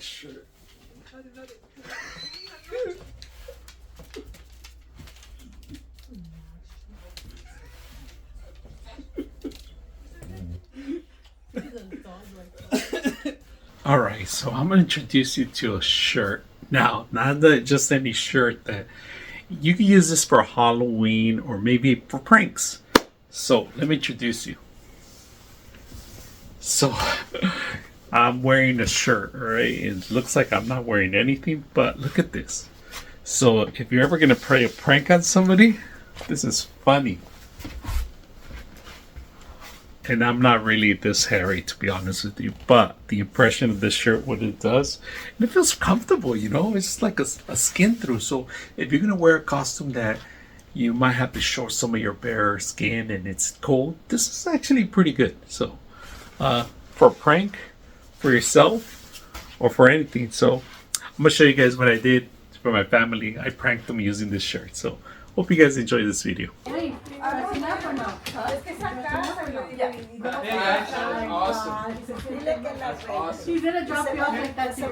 shirt. Alright, so I'm going to introduce you to a shirt. Now, not just any shirt that you can use this for Halloween or maybe for pranks. So, let me introduce you. So, I'm wearing a shirt, right? It looks like I'm not wearing anything, but look at this. So, if you're ever going to play a prank on somebody, this is funny. And I'm not really this hairy, to be honest with you, but the impression of this shirt, what it does, and it feels comfortable, you know? It's like a skin through. So if you're going to wear a costume that you might have to show some of your bare skin and it's cold, this is actually pretty good. So for a prank, for yourself, or for anything. So I'm going to show you guys what I did for my family. I pranked them using this shirt. So hope you guys enjoy this video. Hey guys, that was awesome. That's awesome. She's gonna drop you off like that too.